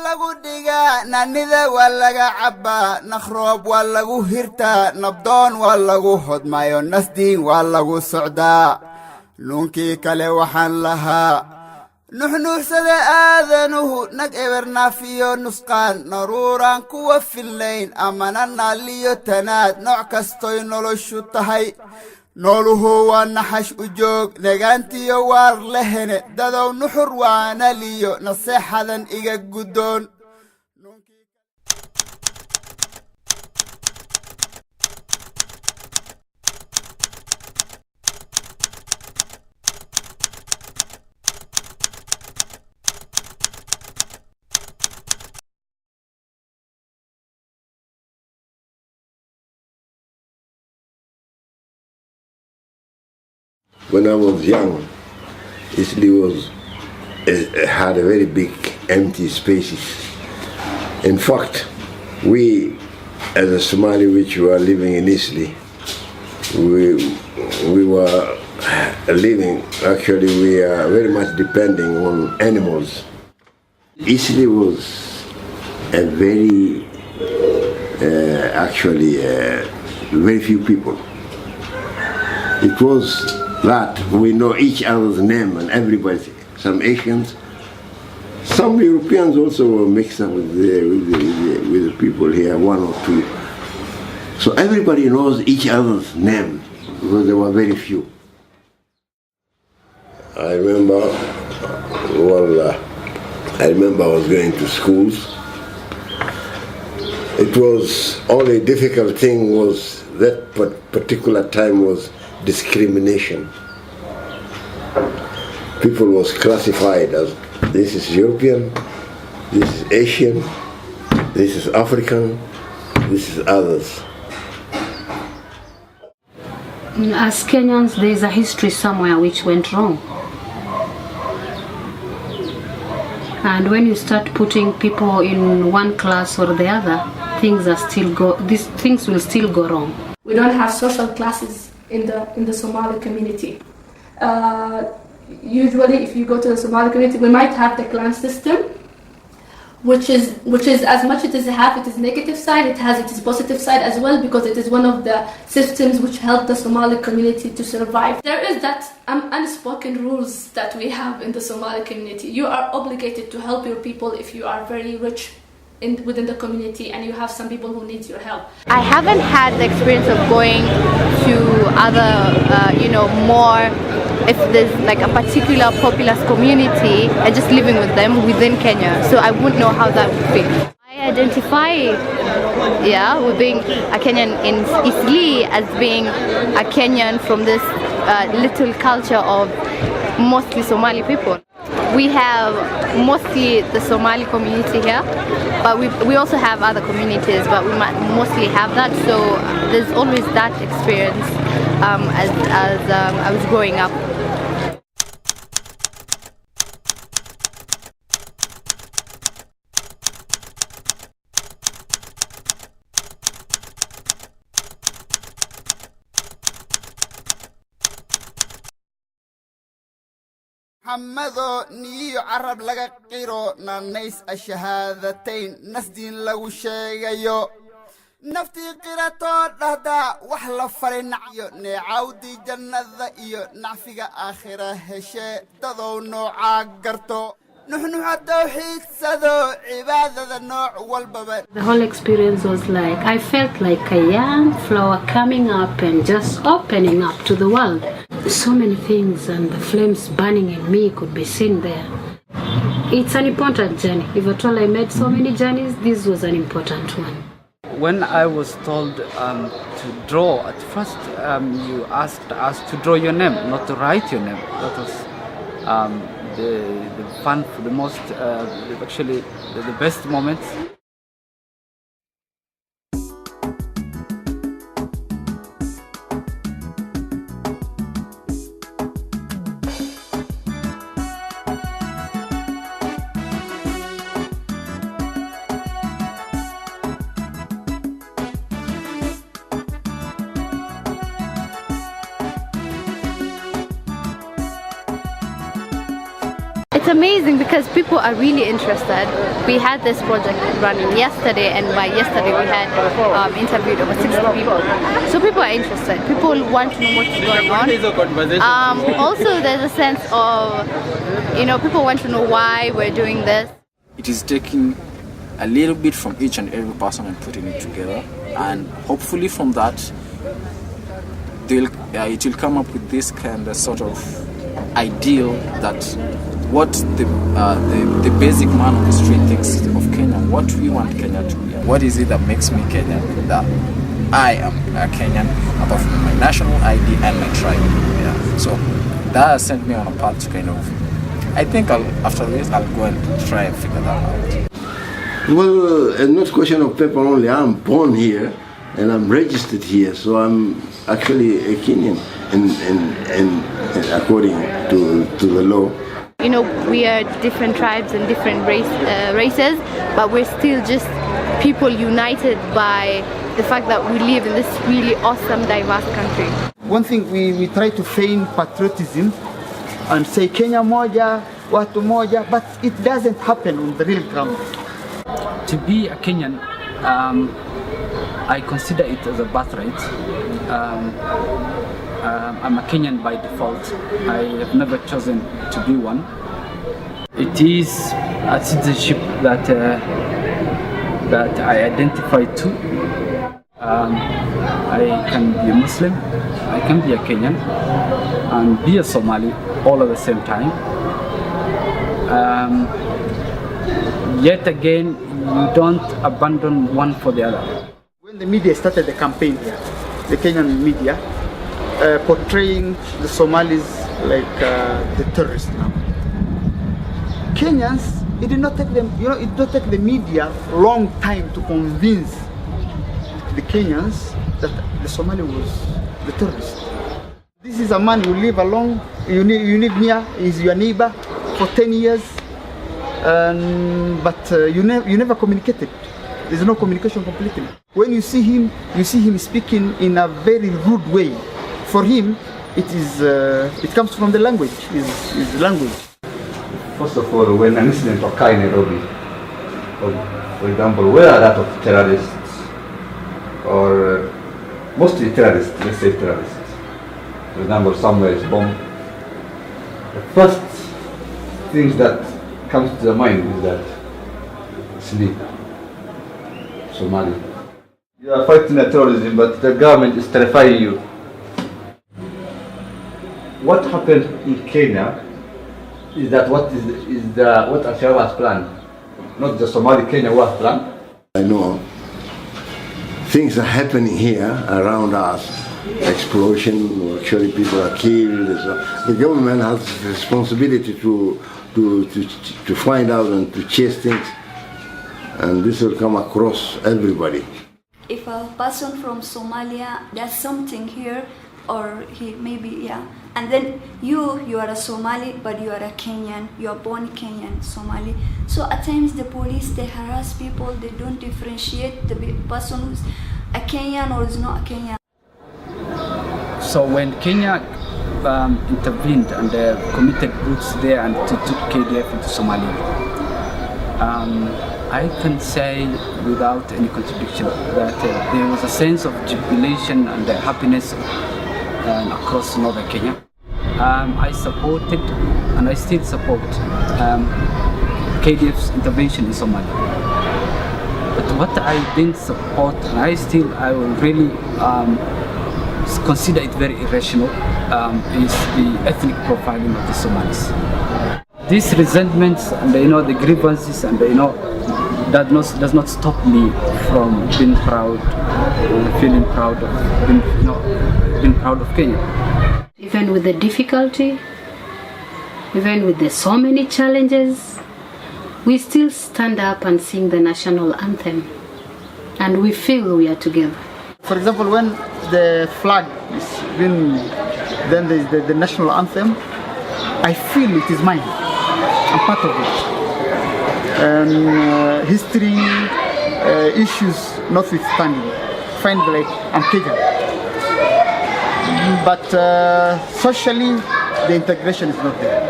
lagu dhigaa nanida waa laga cabbaa nakhroob waa lagu hirtaa nabdoon waa lagu hodmayo nasdiin waa lagu socdaa luunkii kale waxaan lahaa nuxnuuxsada aadanuhu nag ebernaafiyo nusqaan naruuraan kuwa fillayn amana naaliyo tanaad nooc kastoy noloshu tahay nooluhu waa naxash u joog nagaantiyo waar lehene dadow nuxur waana liyo naseexadan iga guddoon When I was young, Eastleigh had a very big empty spaces. In fact, we as a Somali which were living in Eastleigh, we were living, actually we are very much depending on animals. Eastleigh was a very, very few people. It was that we know each other's name and everybody, some Asians, some Europeans also were mixed up with the people here, one or two. So everybody knows each other's name because there were very few. I remember I was going to schools. It was only difficult thing was that particular time was discrimination. People was classified as this is European, this is Asian, this is African, this is others. As Kenyans, there is a history somewhere which went wrong. And when you start putting people in one class or the other, things will still go wrong. We don't have social classes in the Somali community. Usually, if you go to the Somali community, we might have the clan system, which is as much as it has its negative side, it has its positive side as well, because it is one of the systems which help the Somali community to survive. There is that unspoken rules that we have in the Somali community. You are obligated to help your people if you are very rich within the community and you have some people who need your help. I haven't had the experience of going to other, more, if there's like a particular populous community and just living with them within Kenya. So I wouldn't know how that would feel. I identify, with being a Kenyan in Eastleigh as being a Kenyan from this little culture of mostly Somali people. We have mostly the Somali community here, but we also have other communities, but we might mostly have that. So there's always that experience as I was growing up. محمدو نيو عرب لغا قيرو نانيس الشهادتين نسدين لغو شيغيو نفتي قيرتو دهدا وحلا فرنعيو نعاودي جنة إيو نعفيق آخرة هشي دادو نوعا قرتو نحن التوحيد سدو عبادة النوع والبابا. The whole experience was like, I felt like a young flower coming up and just opening up to the world. So many things and the flames burning in me could be seen there. It's an important journey. If at all I made so many journeys, this was an important one. When I was told to draw, at first you asked us to draw your name, not to write your name. That was the fun, the most, actually the best moments. it's amazing because people are really interested. We had this project running yesterday, and by yesterday we had interviewed over 60 people. So people are interested. People want to know what's going on. Also, there's a sense of, people want to know why we're doing this. It is taking a little bit from each and every person and putting it together, and hopefully from that it will come up with this kind of sort of ideal that what the basic man on the street thinks of Kenya, what we want Kenya to be. What is it that makes me Kenyan? That I am a Kenyan apart from my national ID and my tribe. Yeah. So that has sent me on a path to kind of, I think after this I'll go and try and figure that out. Well, it's not a question of paper only. I'm born here and I'm registered here, so I'm actually a Kenyan and according to the law. We are different tribes and different races, but we're still just people united by the fact that we live in this really awesome, diverse country. One thing, we try to feign patriotism and say Kenya moja, watu moja, but it doesn't happen on the real ground. To be a Kenyan, I consider it as a birthright. I'm a Kenyan by default. I have never chosen to be one. It is a citizenship that I identify to. I can be a Muslim, I can be a Kenyan, and be a Somali all at the same time. Yet again, you don't abandon one for the other. When the media started the campaign here, the Kenyan media, portraying the Somalis like the terrorists now. Kenyans, it did not take them, it did not take the media long time to convince the Kenyans that the Somali was the terrorist. This is a man you live along, you live near, is your neighbor for 10 years, but you never communicated. There's no communication completely. When you see him speaking in a very rude way. For him, it comes from the language, his language. First of all, when an incident occurs in Nairobi, for example, where are that of terrorists, or mostly terrorists, let's say terrorists. For example, somewhere is bombed. The first thing that comes to the mind is that sleep, Somali. You are fighting terrorism, but the government is terrifying you. What happened in Kenya is that what Al-Shabaab has planned, not the Somali Kenya was planned. I know things are happening here around us. Explosion, actually people are killed. The government has the responsibility to find out and to chase things, and this will come across everybody. If a person from Somalia does something here, or he maybe, and then you are a Somali, but you are a Kenyan, you are born Kenyan, Somali. So at times the police, they harass people, they don't differentiate the person who's a Kenyan or is not a Kenyan. So when Kenya intervened and committed boots there and took KDF into Somalia, I can say without any contradiction that there was a sense of jubilation and happiness across northern Kenya. I supported and I still support KDF's intervention in Somalia. But what I didn't support, and I will really consider it very irrational, is the ethnic profiling of the Somalis. These resentments and the grievances and does not stop me from being proud, feeling proud of being proud of Kenya. Even with the difficulty, even with the so many challenges, we still stand up and sing the national anthem, and we feel we are together. For example, when the flag is being, then there is the national anthem, I feel it is mine. I'm part of it. And history issues notwithstanding, find like I'm Kenyan. But socially, the integration is not there.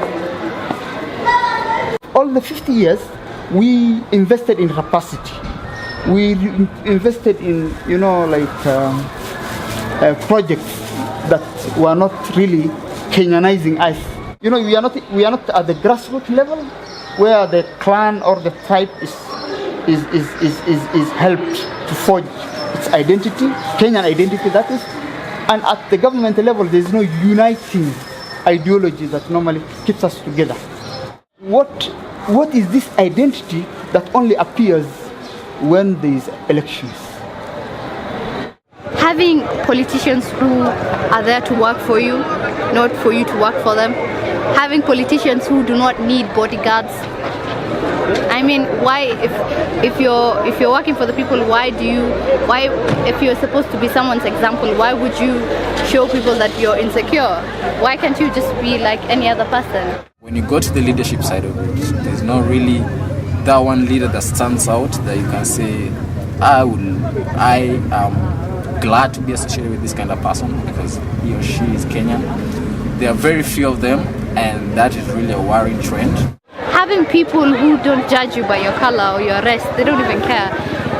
all the 50 years, we invested in rapacity. We invested in, projects that were not really Kenyanizing us. We are not at the grassroots level where the clan or the tribe is helped to forge its identity, Kenyan identity that is. And at the government level, there is no uniting ideology that normally keeps us together. What is this identity that only appears when there is elections? Having politicians who are there to work for you, not for you to work for them. Having politicians who do not need bodyguards. I mean, why, if you're working for the people, why if you're supposed to be someone's example, why would you show people that you're insecure? Why can't you just be like any other person? When you go to the leadership side of it, there's not really that one leader that stands out that you can say, I am glad to be associated with this kind of person because he or she is Kenyan. There are very few of them, and that is really a worrying trend. Having people who don't judge you by your color or your race, they don't even care.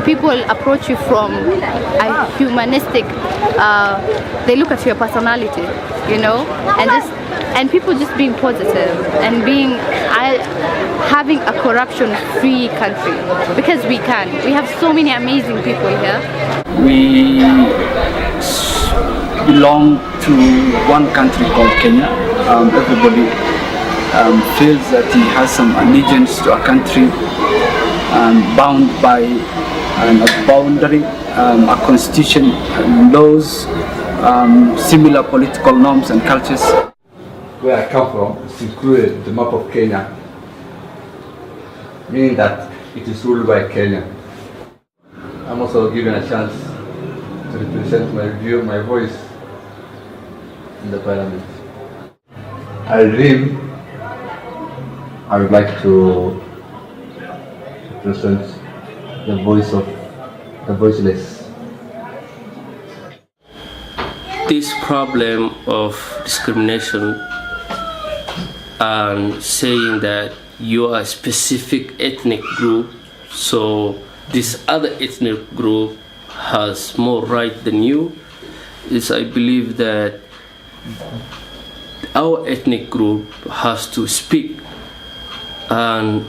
People approach you from a humanistic, they look at your personality, and people just being positive and having a corruption-free country, because we can. We have so many amazing people here. We belong to one country called Kenya. Everybody feels that he has some allegiance to a country bound by a boundary, a constitution, laws, similar political norms and cultures. Where I come from is included in the map of Kenya, meaning that it is ruled by Kenya. I'm also given a chance to represent my voice in the parliament. I dream I would like to represent the voice of the voiceless. This problem of discrimination and saying that you are a specific ethnic group, so this other ethnic group has more right than you, is I believe that our ethnic group has to speak and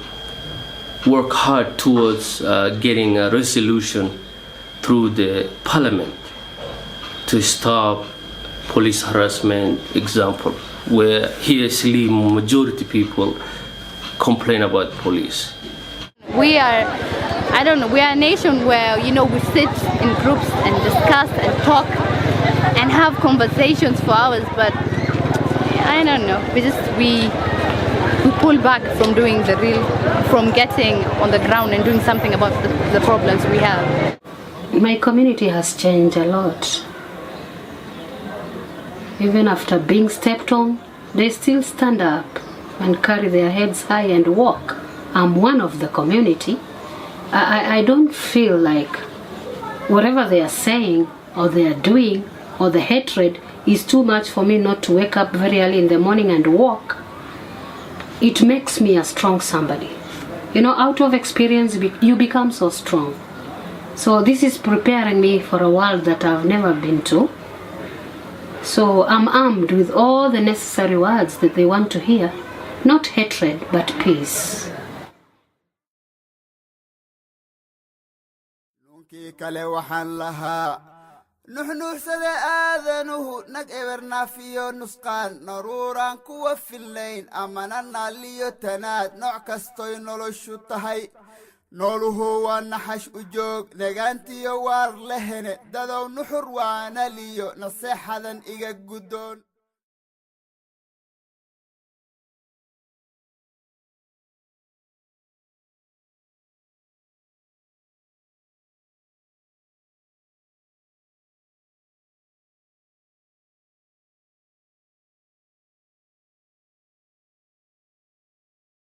work hard towards getting a resolution through the parliament to stop police harassment, example, where here Slim majority people complain about police. We are a nation where, we sit in groups and discuss and talk and have conversations for hours, but I don't know, we pull back from doing from getting on the ground and doing something about the problems we have. My community has changed a lot. Even after being stepped on, they still stand up and carry their heads high and walk. I'm one of the community. I don't feel like whatever they are saying or they are doing or the hatred is too much for me not to wake up very early in the morning and walk. It makes me a strong somebody. Out of experience, you become so strong. So this is preparing me for a world that I've never been to. So I'm armed with all the necessary words that they want to hear. Not hatred, but peace. nuxnuuxsada aadanuhu nag ebernafiyo nusqaan naruuraan kuwa fillayn amana naaliyo tanaad nooc kastoy noloshu tahay nooluhu waa naxash u joog nagaantiyo waar lehene dadow nuxur waana liyo naseexadan iga guddoon